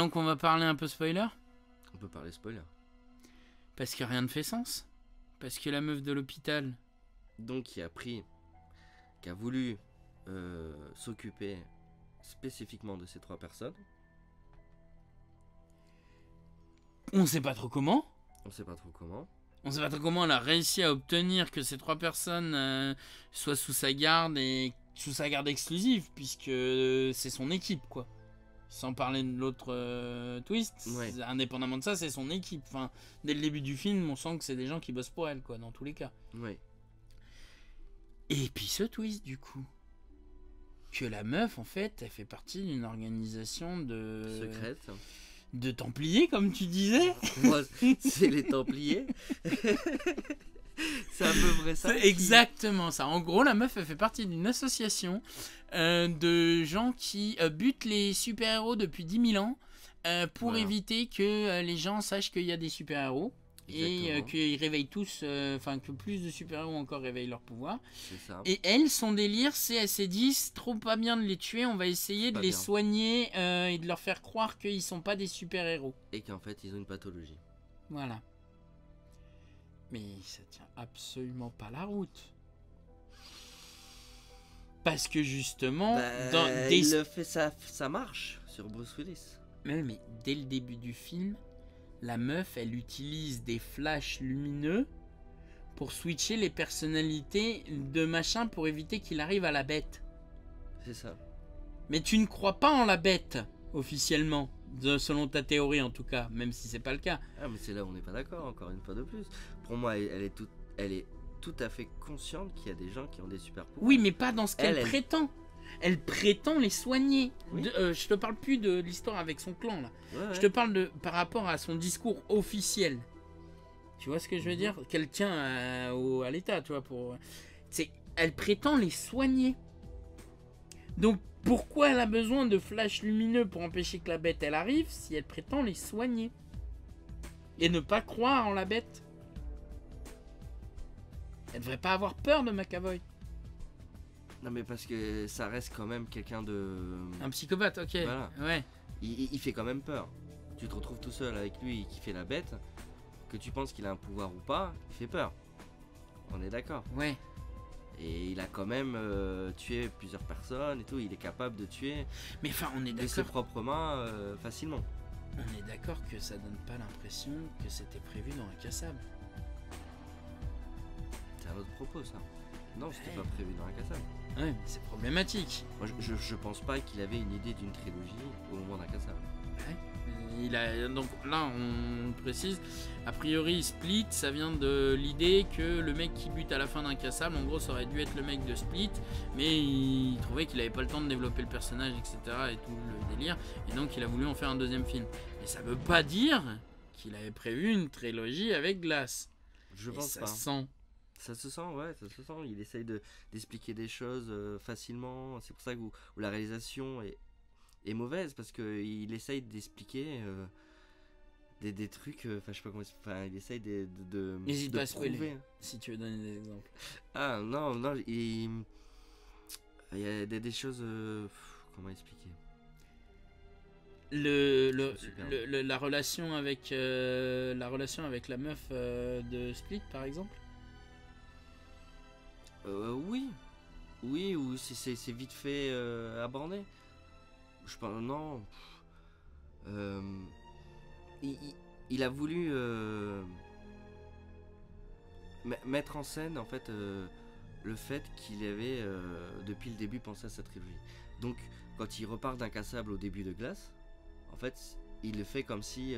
donc on va parler un peu spoiler? On peut parler spoiler. Parce que rien ne fait sens. Parce que la meuf de l'hôpital... Donc qui a voulu s'occuper spécifiquement de ces 3 personnes. On sait pas trop comment. On sait pas trop comment. On sait pas trop comment elle a réussi à obtenir que ces 3 personnes soient sous sa garde et sous sa garde exclusive, puisque c'est son équipe, quoi. Sans parler de l'autre twist, Ouais. indépendamment de ça, c'est son équipe. Enfin, dès le début du film, on sent que c'est des gens qui bossent pour elle, quoi, dans tous les cas. Ouais. Et puis ce twist, du coup, que la meuf, en fait, elle fait partie d'une organisation Secrète. de Templiers, comme tu disais. Moi, c'est les Templiers. C'est à peu près ça. C'est exactement ça. En gros, la meuf, elle fait partie d'une association de gens qui butent les super-héros depuis 10 000 ans pour Voilà. éviter que les gens sachent qu'il y a des super-héros. Et Exactement. qu'ils réveillent tous, enfin que plus de super-héros encore réveillent leur pouvoir. C'est ça. Et elle, son délire, c'est elle s'est dit, c'est trop pas bien de les tuer, on va essayer de Pas les bien. soigner et de leur faire croire qu'ils sont pas des super-héros. Et qu'en fait, ils ont une pathologie. Voilà. Mais ça tient absolument pas la route. Parce que justement, Il le fait, ça marche sur Bruce Willis. mais dès le début du film, la meuf, elle utilise des flashs lumineux pour switcher les personnalités de machin pour éviter qu'il arrive à la bête. C'est ça. Mais tu ne crois pas en la bête, officiellement, selon ta théorie en tout cas, même si c'est pas le cas. Ah, mais c'est là où on n'est pas d'accord, encore une fois de plus. Pour moi, elle est tout à fait consciente qu'il y a des gens qui ont des super pouvoirs. Oui, mais pas dans ce qu'elle Elle- prétend. Elle prétend les soigner. Oui. Je te parle plus de l'histoire avec son clan là. Ouais, Je te parle de par rapport à son discours officiel. Tu vois ce que je veux Mhm. dire? Qu'elle tient à l'État, tu vois. Elle prétend les soigner. Donc pourquoi elle a besoin de flashs lumineux pour empêcher que la bête elle arrive si elle prétend les soigner? Et ne pas croire en la bête? Elle devrait pas avoir peur de McAvoy. Non, mais parce que ça reste quand même quelqu'un de. Un psychopathe, ok. Voilà. Ouais. Il fait quand même peur. Tu te retrouves tout seul avec lui qui fait la bête, que tu penses qu'il a un pouvoir ou pas, il fait peur. On est d'accord. Ouais. Et il a quand même tué plusieurs personnes et tout. Il est capable de tuer Mais enfin, on est de ses d'accord. propres mains facilement. On est d'accord que ça donne pas l'impression que c'était prévu dans un cassable. C'est un autre propos, ça. Non, c'était Ouais. pas prévu dans la cassable. Ouais, mais c'est problématique. Moi, je pense pas qu'il avait une idée d'une trilogie au moment d'un cassable. Ouais. Donc là, on précise, a priori, Split, ça vient de l'idée que le mec qui bute à la fin d'un cassable, en gros, ça aurait dû être le mec de Split, mais il trouvait qu'il avait pas le temps de développer le personnage, etc. et tout le délire, et donc il a voulu en faire un deuxième film. Mais ça veut pas dire qu'il avait prévu une trilogie avec Glass. Je Et pense ça pas. sent. Ça se sent, ouais, ça se sent. Il essaye d'expliquer des choses facilement. C'est pour ça que où la réalisation est mauvaise, parce qu'il essaye d'expliquer des trucs. Enfin, je sais pas comment. Enfin, il essaye N'hésite de pas à spoiler. prouver. Si tu veux donner des exemples. Ah non, non, il y a des choses. Comment expliquer? La relation avec la meuf de Split, par exemple. Oui. Oui, ou si c'est vite fait abordé. Je pense. Non. Il a voulu mettre en scène en fait le fait qu'il avait depuis le début pensé à sa trilogie. Donc quand il repart d'incassable au début de Glass, en fait il le fait comme si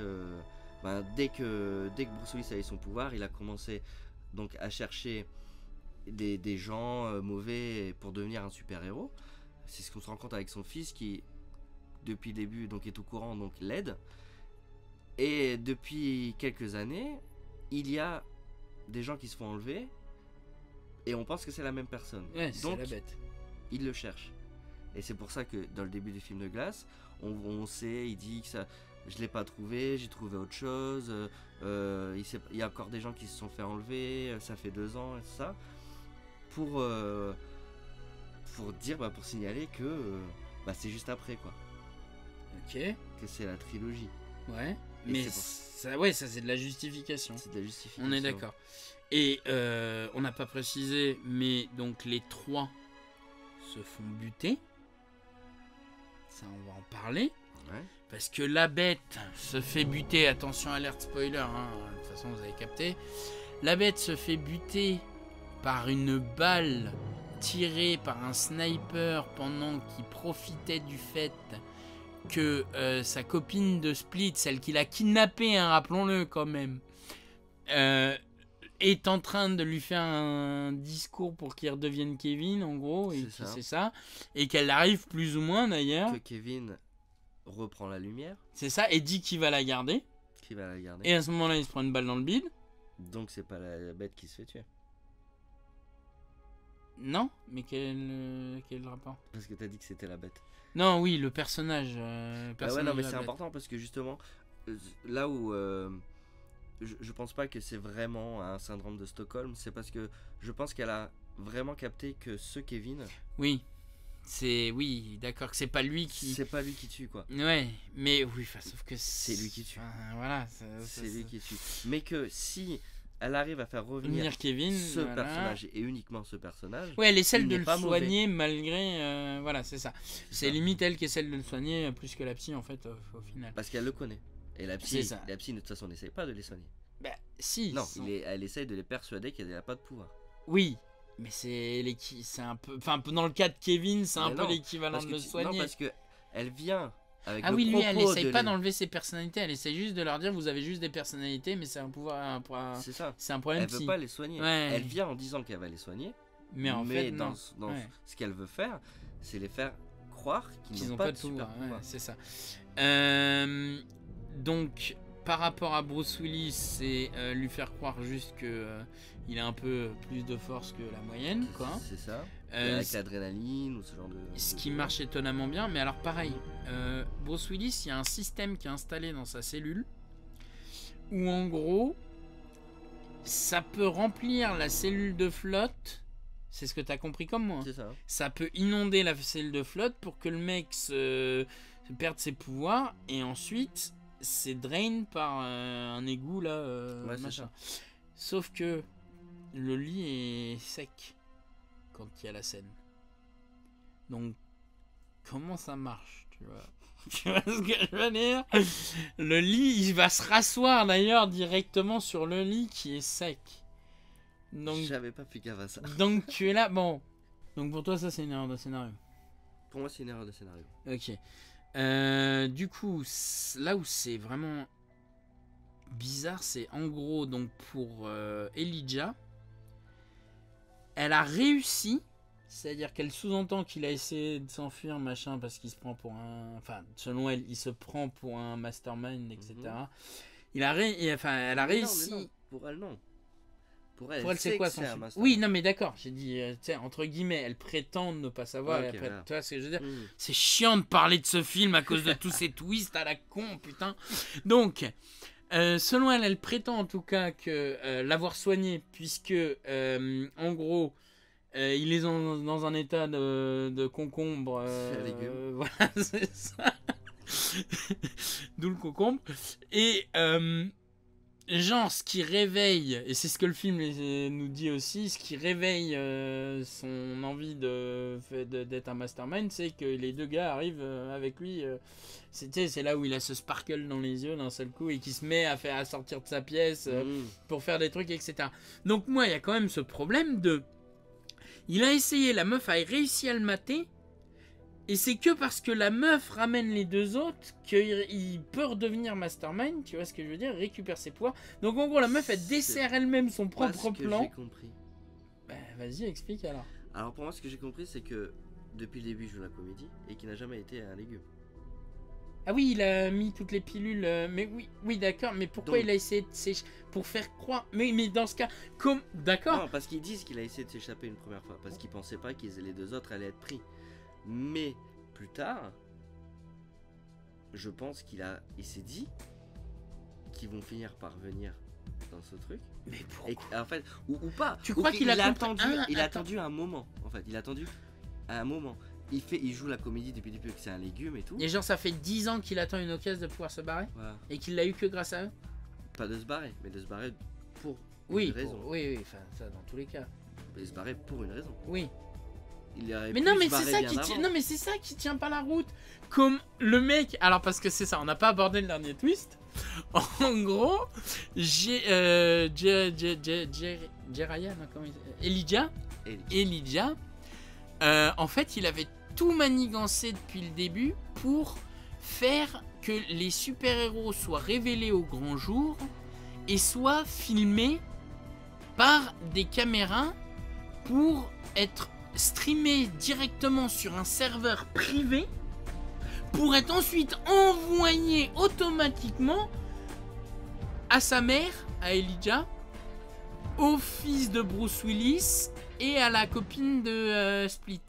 dès que Bruce Willis avait son pouvoir, il a commencé donc à chercher des gens mauvais pour devenir un super héros. C'est ce qu'on se rend compte avec son fils qui depuis le début donc est au courant, donc l'aide. Et depuis quelques années, il y a des gens qui se font enlever et on pense que c'est la même personne. Ouais, c'est Donc la bête. il le cherche. Et c'est pour ça que dans le début du film de Glass, on sait, il dit que ça, je l'ai pas trouvé, j'ai trouvé autre chose. Il y a encore des gens qui se sont fait enlever, ça fait 2 ans et tout ça. Pour dire, pour signaler que c'est juste après quoi. Ok. que c'est la trilogie. Ouais. Et Mais c'est pour- ça, ouais, ça c'est de la justification. C'est de la justification. On est d'accord. Et on n'a pas précisé, mais donc les 3 se font buter. Ça, on va en parler. Ouais. Parce que la bête se fait buter. Attention, alerte spoiler. Hein, de toute façon, vous avez capté. La bête se fait buter par une balle tirée par un sniper pendant qu'il profitait du fait que sa copine de Split, celle qu'il a kidnappée, hein, rappelons-le quand même, est en train de lui faire un discours pour qu'il redevienne Kevin, en gros, et c'est ça, et qu'elle arrive plus ou moins d'ailleurs. Que Kevin reprend la lumière. C'est ça, et dit qu'il va la garder. Qui va la garder. Et à ce moment-là, il se prend une balle dans le bide. Donc c'est pas la bête qui se fait tuer. Non, mais quel rapport? Parce que t'as dit que c'était la bête. Non, oui, le personnage. Ah ouais, non, mais c'est important parce que justement, là où je pense pas que c'est vraiment un syndrome de Stockholm, c'est parce que je pense qu'elle a vraiment capté que ce Kevin. Oui, oui, d'accord, que c'est pas lui qui. C'est pas lui qui tue quoi. Ouais, mais oui, sauf que c'est lui qui tue. Voilà, c'est lui qui tue. Mais que si elle arrive à faire revenir Kevin, ce personnage et uniquement ce personnage. Ouais, elle est celle de le soigner malgré. Voilà, c'est ça. C'est limite elle qui est celle de le soigner plus que la psy en fait au final. Parce qu'elle le connaît. Et la psy de toute façon n'essaye pas de les soigner. Bah si. Non, elle essaye de les persuader qu'elle n'a pas de pouvoir. Oui. Mais c'est un peu. Enfin, dans le cas de Kevin, c'est un peu l'équivalent de le soigner. Non, parce que elle vient. Avec oui, lui, elle essaye pas d'enlever ses personnalités, elle essaye juste de leur dire vous avez juste des personnalités, mais c'est un pouvoir. C'est ça. C'est un problème. Elle veut pas les soigner. Ouais. Elle vient en disant qu'elle va les soigner. Mais en fait, dans ce qu'elle veut faire, c'est les faire croire qu'ils n'ont pas de super pouvoir. C'est ça. Donc, par rapport à Bruce Willis, c'est lui faire croire juste que il a un peu plus de force que la moyenne, quoi. C'est ça. Avec l'adrénaline ou ce genre de. Ce qui marche étonnamment bien, mais alors pareil, Bruce Willis, il y a un système qui est installé dans sa cellule où en gros, ça peut remplir la cellule de flotte. C'est ce que tu as compris comme moi. C'est ça. Ça peut inonder la cellule de flotte pour que le mec perde ses pouvoirs et ensuite c'est drain par un égout là. Machin. Sauf que le lit est sec quand il y a la scène. Donc comment ça marche, tu vois? Tu vois ce que je veux dire? Le lit, il va se rasseoir d'ailleurs directement sur le lit qui est sec. Donc j'avais pas fait gaffe à ça. Donc tu es là, bon. Donc pour toi ça c'est une erreur de scénario. Pour moi c'est une erreur de scénario. Ok. Du coup, là où c'est vraiment bizarre, c'est en gros donc pour Elijah, elle a réussi, c'est-à-dire qu'elle sous-entend qu'il a essayé de s'enfuir machin parce qu'il se prend pour un, enfin selon elle, il se prend pour un mastermind, etc. Elle a réussi. Non, pour elle non. Pour elle c'est quoi son Oui, non, mais d'accord. J'ai dit, entre guillemets, elle prétend ne pas savoir. Et après, tu vois ce que je veux dire? C'est chiant de parler de ce film à cause de tous ces twists à la con, putain. Donc, selon elle, elle prétend en tout cas que l'avoir soigné, puisque, en gros, il est dans un état de concombre. Voilà, c'est ça. D'où le concombre. Et. Genre, ce qui réveille, et c'est ce que le film nous dit aussi, ce qui réveille son envie d'être un mastermind, c'est que les deux gars arrivent avec lui. C'est là où il a ce sparkle dans les yeux d'un seul coup et qui se met à sortir de sa pièce pour faire des trucs, etc. Donc, moi, il y a quand même ce problème de. Il a essayé, la meuf a réussi à le mater. Et c'est que parce que la meuf ramène les deux autres qu'il peut redevenir mastermind, tu vois ce que je veux dire, récupère ses pouvoirs. Donc en gros la meuf elle dessert elle-même son propre plan. J'ai compris. Bah vas-y explique alors. Alors pour moi ce que j'ai compris c'est que depuis le début il joue la comédie et qu'il n'a jamais été un légume. Ah oui il a mis toutes les pilules, mais oui d'accord, mais pourquoi il a essayé de pour faire croire, mais dans ce cas, comme d'accord. Non parce qu'ils disent qu'il a essayé de s'échapper une première fois, parce qu'il pensait pas que les deux autres allaient être pris. Mais plus tard, je pense qu'il s'est dit qu'ils vont finir par venir dans ce truc. Mais pourquoi? En fait, ou pas. Tu crois qu'il a attendu un moment. En fait, il a attendu un moment. il joue la comédie depuis que c'est un légume et tout. Et genre ça fait 10 ans qu'il attend une occasion de pouvoir se barrer. Voilà. Et qu'il l'a eu que grâce à eux. Pas de se barrer, mais de se barrer pour Oui, une raison. oui, enfin ça dans tous les cas. Mais se barrer pour une raison. Oui. Il aurait Mais pu non, se mais barrer c'est ça bien qui avant. tient. Non, mais c'est ça qui tient pas la route. Comme le mec. Alors parce que c'est ça, on n'a pas abordé le dernier twist. En gros, Elijah. En fait, il avait tout manigancé depuis le début pour faire que les super-héros soient révélés au grand jour et soient filmés par des caméras pour être streamés directement sur un serveur privé pour être ensuite envoyés automatiquement à sa mère, à Elijah, au fils de Bruce Willis et à la copine de Split.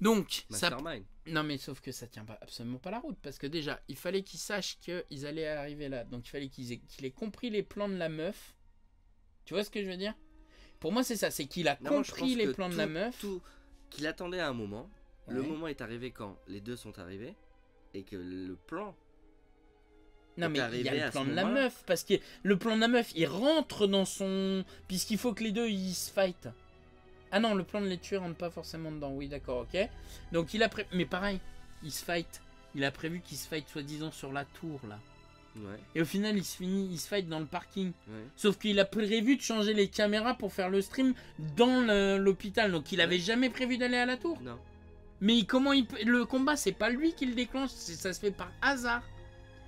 Donc, ça... Non mais sauf que ça tient pas, absolument pas la route, parce que déjà, il fallait qu'ils sachent qu'ils allaient arriver là. Donc il fallait qu'il ait compris les plans de la meuf. Tu vois ce que je veux dire? Pour moi c'est ça, c'est qu'il a compris les plans de la meuf. Qu'il attendait à un moment. Ouais. Le moment est arrivé quand les deux sont arrivés. Et que le plan... Non mais il y a le plan de la meuf, parce que le plan de la meuf, il rentre dans son... Puisqu'il faut que les deux, ils se fight. Ah non, le plan de les tuer rentre pas forcément dedans, oui d'accord, ok. Donc il a prévu... Mais pareil, il se fight. Il a prévu qu'il se fight soi-disant sur la tour, là. Ouais. Et au final, il se fight dans le parking. Ouais. Sauf qu'il a prévu de changer les caméras pour faire le stream dans l'hôpital. Donc il avait jamais prévu d'aller à la tour. Non. Mais comment le combat, c'est pas lui qui le déclenche, ça se fait par hasard.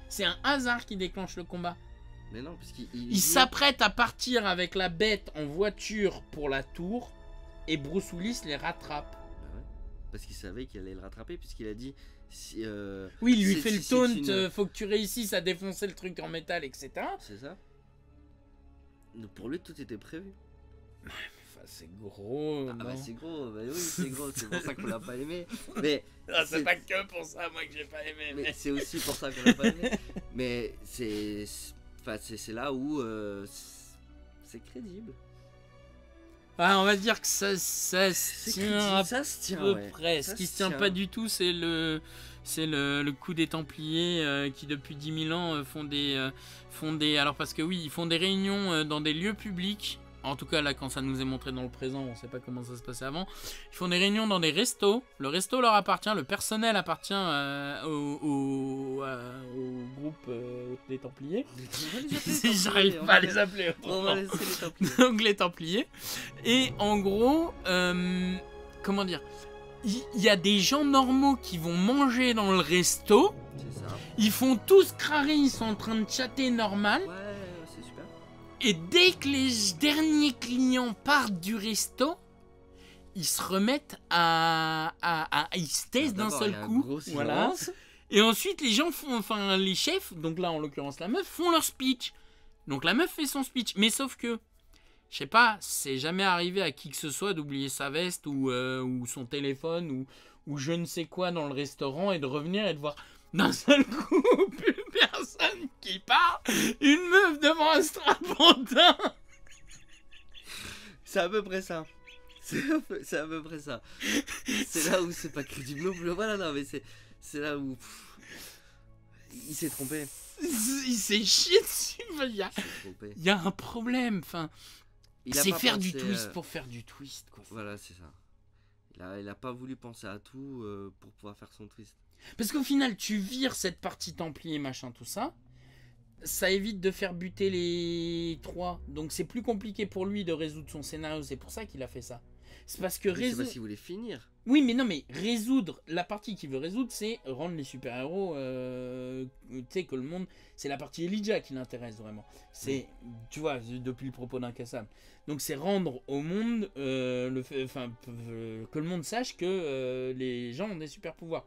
C'est un hasard qui déclenche le combat. Mais non, parce il s'apprête à partir avec la bête en voiture pour la tour et Bruce Willis les rattrape. Bah ouais. Parce qu'il savait qu'il allait le rattraper puisqu'il a dit... oui, il lui fait le taunt, faut que tu réussisses à défoncer le truc en métal, etc. C'est ça. Donc pour lui, tout était prévu. Ouais, mais enfin, c'est gros. Ah bah c'est gros, bah oui c'est gros, c'est pour ça qu'on l'a pas aimé. Mais c'est pas que pour ça moi que j'ai pas aimé. Mais c'est aussi pour ça qu'on l'a pas aimé. Mais c'est là où c'est crédible. Ah, on va dire que ça se tient à peu près. Ce qui se tient pas du tout, c'est le coup des Templiers qui depuis 10 000 ans font des... Alors parce que oui, ils font des réunions dans des lieux publics. En tout cas là quand ça nous est montré dans le présent, on sait pas comment ça se passait avant. Ils font des réunions dans des restos. Le resto leur appartient, le personnel appartient au groupe des Templiers. J'arrive pas à les appeler autrement. On va laisser les Templiers. Donc les Templiers. Et en gros, comment dire, il y a des gens normaux qui vont manger dans le resto. C'est ça. Ils font tous crarer, ils sont en train de chatter normal. Ouais, c'est super. Et dès que les derniers clients partent du resto, ils se remettent ils se taisent d'un seul coup. Voilà. Et ensuite, les gens font, enfin, les chefs, donc là en l'occurrence la meuf, font leur speech. Donc la meuf fait son speech. Mais sauf que, je sais pas, c'est jamais arrivé à qui que ce soit d'oublier sa veste ou son téléphone ou je ne sais quoi dans le restaurant et de revenir et de voir d'un seul coup plus personne qui part, une meuf devant un strapontin. C'est à peu près ça. C'est à peu près ça. C'est là où c'est pas crédible non plus. Voilà, non, mais c'est là où il s'est trompé. Il s'est chié dessus. Il y a un problème. Enfin, c'est faire du twist pour faire du twist, quoi. Voilà, c'est ça. Il a pas voulu penser à tout pour pouvoir faire son twist. Parce qu'au final, tu vires cette partie Templier, machin, tout ça. Ça évite de faire buter les 3. Donc c'est plus compliqué pour lui de résoudre son scénario. C'est pour ça qu'il a fait ça. C'est parce que résoudre... C'est parce qu'il voulait finir. Oui, mais non, mais résoudre... La partie qu'il veut résoudre, c'est rendre les super-héros... tu sais, que le monde... C'est la partie Elijah qui l'intéresse vraiment. C'est, tu vois, depuis le propos d'Incassable. Donc c'est rendre au monde... que le monde sache que les gens ont des super-pouvoirs.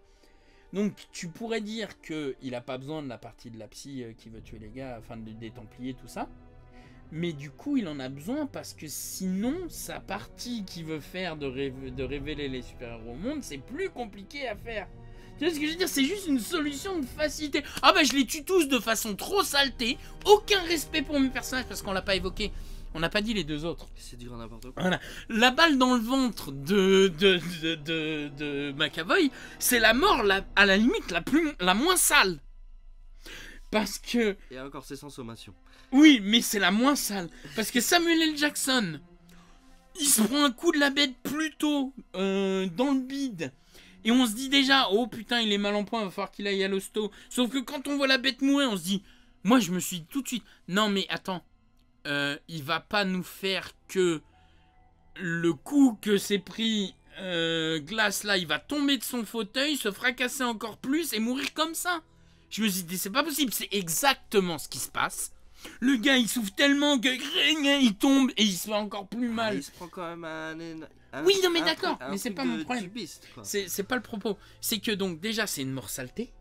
Donc tu pourrais dire qu'il n'a pas besoin de la partie de la psy qui veut tuer les gars, enfin des Templiers, tout ça. Mais du coup il en a besoin parce que sinon sa partie qu'il veut faire de révéler les super-héros au monde, c'est plus compliqué à faire. Tu vois ce que je veux dire? C'est juste une solution de facilité. Ah bah je les tue tous de façon trop saleté, aucun respect pour mes personnages parce qu'on l'a pas évoqué. On n'a pas dit les 2 autres. C'est du grand n'importe quoi. Voilà. La balle dans le ventre de McAvoy, c'est la mort à la limite la moins sale. Parce que... Et encore, c'est sans sommation. Oui, mais c'est la moins sale. Parce que Samuel L. Jackson, il se prend un coup de la bête plus tôt dans le bide. Et on se dit déjà, oh putain, il est mal en point, il va falloir qu'il aille à l'hosto. Sauf que quand on voit la bête mourir, on se dit... Moi, je me suis dit tout de suite... Non, mais attends. Il va pas nous faire que... Le coup que s'est pris Glass, là, il va tomber de son fauteuil, se fracasser encore plus et mourir comme ça. Je me suis dit, c'est pas possible. C'est exactement ce qui se passe. Le gars, il souffre tellement que il tombe et il se fait encore plus mal. Il se prend quand même un oui, non, mais d'accord, mais c'est pas mon problème. Tubiste, c'est pas le propos. C'est que donc, déjà, c'est une mort saleté.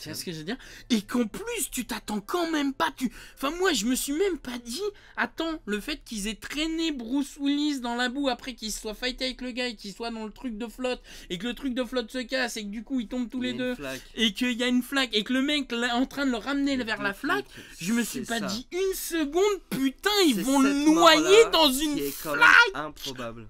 Tu vois ce que je veux dire? Et qu'en plus, tu t'attends quand même pas. Enfin, moi, je me suis même pas dit. Attends, le fait qu'ils aient traîné Bruce Willis dans la boue après qu'il se soit fighté avec le gars et qu'il soit dans le truc de flotte et que le truc de flotte se casse et que du coup ils tombent tous les deux et qu'il y a une flaque et que le mec est en train de le ramener vers la flaque, je me suis pas dit une seconde, putain, ils vont le noyer dans une flaque. Improbable.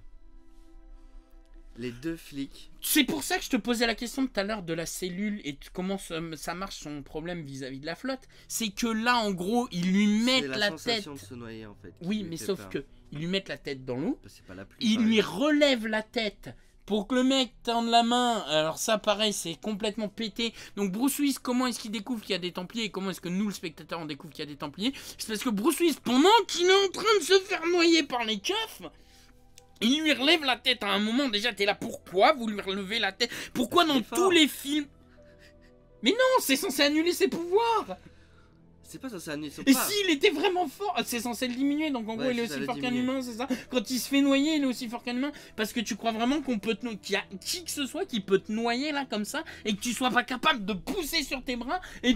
Les 2 flics. C'est pour ça que je te posais la question tout à l'heure de la cellule et comment ça marche son problème vis-à-vis de la flotte. C'est que là, en gros, ils lui mettent la tête. De se noyer, en fait, oui, mais sauf que ils lui mettent la tête dans l'eau. C'est pas la pluie, ils lui relèvent la tête pour que le mec tende la main. Alors ça, pareil, c'est complètement pété. Donc Bruce Willis, comment est-ce qu'il découvre qu'il y a des Templiers et comment est-ce que nous, le spectateur, on découvre qu'il y a des Templiers? C'est parce que Bruce Willis, pendant qu'il est en train de se faire noyer par les keufs, il lui relève la tête à un moment. Déjà, t'es là, pourquoi vous lui relevez la tête? Pourquoi dans tous les films... Mais non, c'est censé annuler ses pouvoirs. C'est pas censé annuler son Et pouvoir. s'il était vraiment fort, c'est censé le diminuer. Donc en gros, il est aussi fort qu'un humain, c'est ça? Quand il se fait noyer, il est aussi fort qu'un humain. Parce que tu crois vraiment qu'on peut qu'il y a qui que ce soit qui peut te noyer là comme ça et que tu sois pas capable de pousser sur tes bras et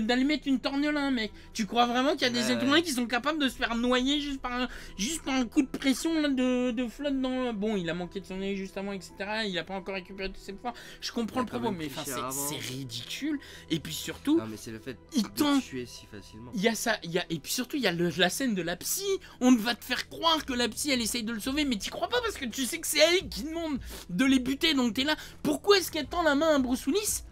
d'aller mettre une torgnole à un mec? Tu crois vraiment qu'il y a des êtres humains qui sont capables de se faire noyer juste par un coup de pression là, de flotte dans... Bon, il a manqué de son nez juste avant, etc. Il a pas encore récupéré tous ses pouvoirs. Je comprends le propos, mais c'est ridicule. Et puis surtout... Non, mais c'est le fait de tuer si facilement. Il y a ça, et puis surtout il y a la scène de la psy. On va te faire croire que la psy elle essaye de le sauver, mais t'y crois pas parce que tu sais que c'est elle qui demande de les buter. Donc t'es là, pourquoi est-ce qu'elle tend la main à Bruce Willis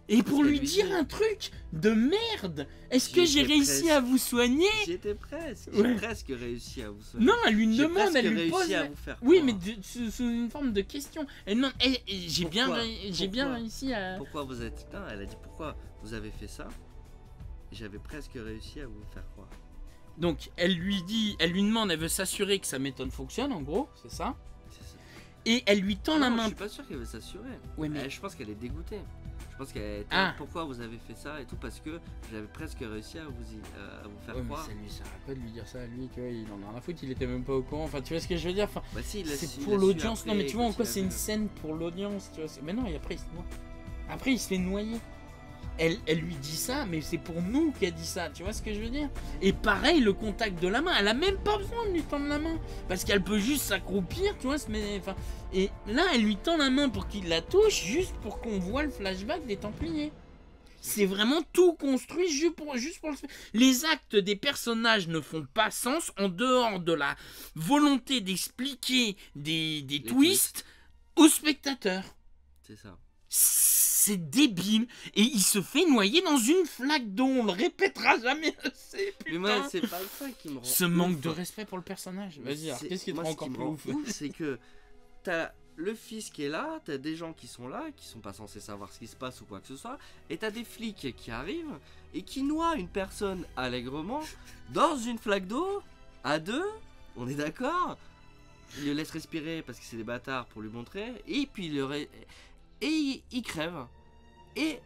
et pour lui dire un truc de merde? Est-ce que j'ai réussi à vous soigner? J'étais presque. J'ai presque réussi à vous soigner. Non, elle lui demande, elle lui pose. À vous faire oui, mais sous une forme de question. Elle demande, j'ai bien réussi à. Pourquoi vous êtes là? Elle a dit pourquoi vous avez fait ça? J'avais presque réussi à vous faire croire. Donc elle lui demande, elle veut s'assurer que sa méthode fonctionne, en gros, c'est ça. Et elle lui tend la main. Je suis pas sûr qu'elle veut s'assurer. Ouais, mais... je pense qu'elle est dégoûtée. Je pense qu'elle était pourquoi vous avez fait ça et tout, parce que j'avais presque réussi à vous faire croire. Mais ça lui sert à quoi de lui dire ça à lui, tu vois, il en a rien à foutre, il était même pas au courant. Enfin, tu vois ce que je veux dire, enfin, si, c'est pour l'audience. Non, mais tu vois en quoi c'est une scène pour l'audience, tu vois. Mais non, et après il se noie. Après il se fait noyer. Elle lui dit ça, mais c'est pour nous qu'elle dit ça, tu vois ce que je veux dire? Et pareil, le contact de la main, elle a même pas besoin de lui tendre la main, parce qu'elle peut juste s'accroupir, tu vois, et là, elle lui tend la main pour qu'il la touche, juste pour qu'on voit le flashback des Templiers. C'est vraiment tout construit juste pour le... Les actes des personnages ne font pas sens en dehors de la volonté d'expliquer des twists aux spectateurs. C'est ça. C'est débile. Et il se fait noyer dans une flaque d'eau. On le répétera jamais assez. Putain. Mais moi, c'est pas ça qui me rend ce manque de respect pour le personnage. Vas-y, alors qu'est-ce qui te rend encore plus ouf? C'est que t'as le fils qui est là, t'as des gens qui sont là, qui sont pas censés savoir ce qui se passe ou quoi que ce soit, et t'as des flics qui arrivent et qui noient une personne allègrement dans une flaque d'eau, à deux, on est d'accord? Ils le laissent respirer parce que c'est des bâtards pour lui montrer, et puis il crève. Et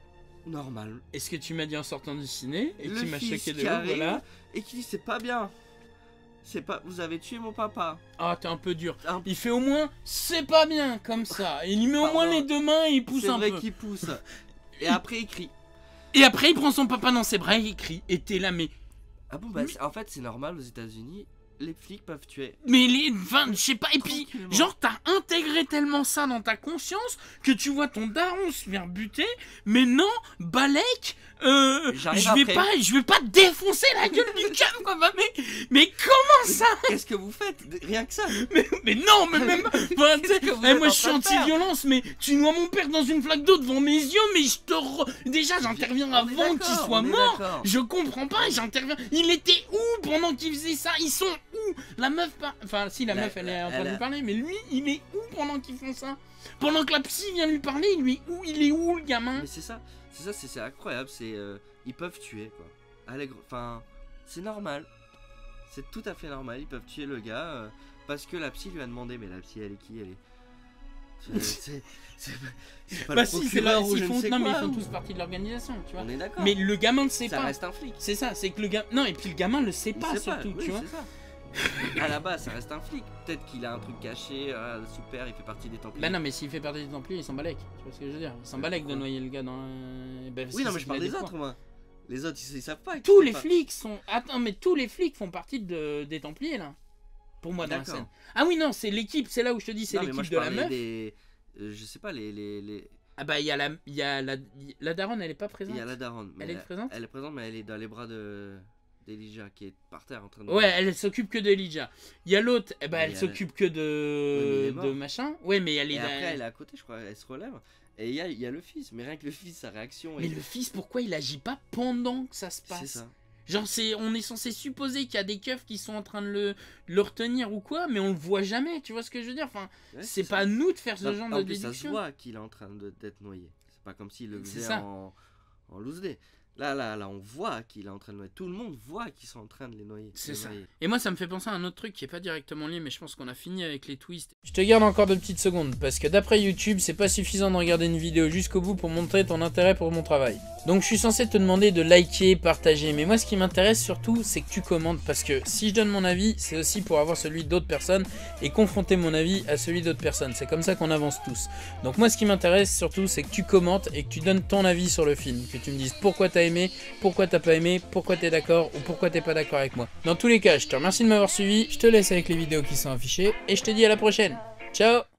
normal. Est-ce que tu m'as dit en sortant du ciné et qui m'a choqué de ouf, voilà. Et qui dit c'est pas bien. C'est pas, vous avez tué mon papa. Ah, t'es un peu dur. Il fait au moins c'est pas bien comme ça. Il lui met au moins les deux mains et il pousse un peu. C'est vrai qu'il pousse. Et après il crie. Et après il prend son papa dans ses bras et il crie. Et t'es là mais. Ah bon bah en fait c'est normal aux États-Unis. les flics peuvent tuer. Mais enfin, je sais pas, et puis, Tranquillement. genre, t'as intégré tellement ça dans ta conscience que tu vois ton daron se faire buter, mais non, Balek, J'arrive je vais pas défoncer la gueule du cam, quoi, mais comment ça? Qu'est-ce que vous faites? Rien que ça. Mais non, mais même, enfin, tu sais, que vous eh, êtes moi en je suis train de faire anti-violence, mais tu noies mon père dans une flaque d'eau devant mes yeux, mais déjà j'interviens On est avant qu'il d'accord, soit on est mort. d'accord. Je comprends pas, j'interviens. Il était où pendant qu'il faisait ça? Ils sont où? La meuf, enfin si la meuf elle est en train de lui parler, mais lui il est où pendant qu'ils font ça? Pendant que la psy vient lui parler, il est où le gamin? Mais c'est incroyable, ils peuvent tuer quoi. Enfin, c'est normal. C'est tout à fait normal, ils peuvent tuer le gars parce que la psy lui a demandé, mais la psy elle est qui? C'est pas Bah le si, c'est là, procureur ou je ne sais non mais ils quoi, font ou- tous partie de l'organisation, tu vois. On est d'accord. Mais le gamin ne sait ça pas. reste un flic. C'est ça, c'est que le gamin. Non, et puis le gamin le sait Il pas sait surtout, oui, tu vois. c'est ça. À la base, ça reste un flic. Peut-être qu'il a un truc caché, super, il fait partie des Templiers. Bah non, mais s'il fait partie des Templiers, il s'en balèque. Tu vois ce que je veux dire? Il s'en balèque de pourquoi noyer le gars dans. Oui, non, mais je parle des autres, moi. Les autres, ils savent pas. Tous les flics sont. Attends, mais tous les flics font partie des Templiers là. Pour moi, dans la D'accord. scène. Ah oui, non, c'est l'équipe, c'est là où je te dis, c'est Non, mais moi, l'équipe je de la parlais meuf. je sais pas, les... Ah bah, il y a la daronne, elle est pas présente. Il y a la daronne. mais Elle est présente? Elle est présente, mais elle est dans les bras d'Elijah qui est par terre en train de... Ouais, elle s'occupe que d'Elijah. Il y a l'autre, eh ben, Mais elle elle- s'occupe que Ouais, mais il est mort. de machin. Ouais, mais elle est. Et après, elle est à côté, je crois, elle se relève. Et il y a le fils, mais rien que le fils, sa réaction... Mais le fils, pourquoi il agit pas pendant que ça se passe? C'est ça. Genre, on est censé supposer qu'il y a des keufs qui sont en train de le retenir ou quoi, mais on le voit jamais, tu vois ce que je veux dire? Enfin, Ouais, c'est ça. pas à nous de faire ce Non, genre en de plus, ça se déduction. voit qu'il est en train d'être noyé. C'est pas comme s'il le C'est faisait ça. en loose day. Là, on voit qu'il est en train de noyer. Tout le monde voit qu'ils sont en train de les noyer. C'est de ça. noyer. Et moi, ça me fait penser à un autre truc qui est pas directement lié, mais je pense qu'on a fini avec les twists. Je te garde encore 2 petites secondes, parce que d'après YouTube, c'est pas suffisant de regarder une vidéo jusqu'au bout pour montrer ton intérêt pour mon travail. Donc je suis censé te demander de liker, partager, mais moi ce qui m'intéresse surtout, c'est que tu commentes, parce que si je donne mon avis, c'est aussi pour avoir celui d'autres personnes et confronter mon avis à celui d'autres personnes. C'est comme ça qu'on avance tous. Donc moi ce qui m'intéresse surtout, c'est que tu commentes et que tu donnes ton avis sur le film, que tu me dises pourquoi t'as aimé, pourquoi t'as pas aimé, pourquoi t'es d'accord ou pourquoi t'es pas d'accord avec moi. Dans tous les cas, je te remercie de m'avoir suivi, je te laisse avec les vidéos qui sont affichées et je te dis à la prochaine. Ciao!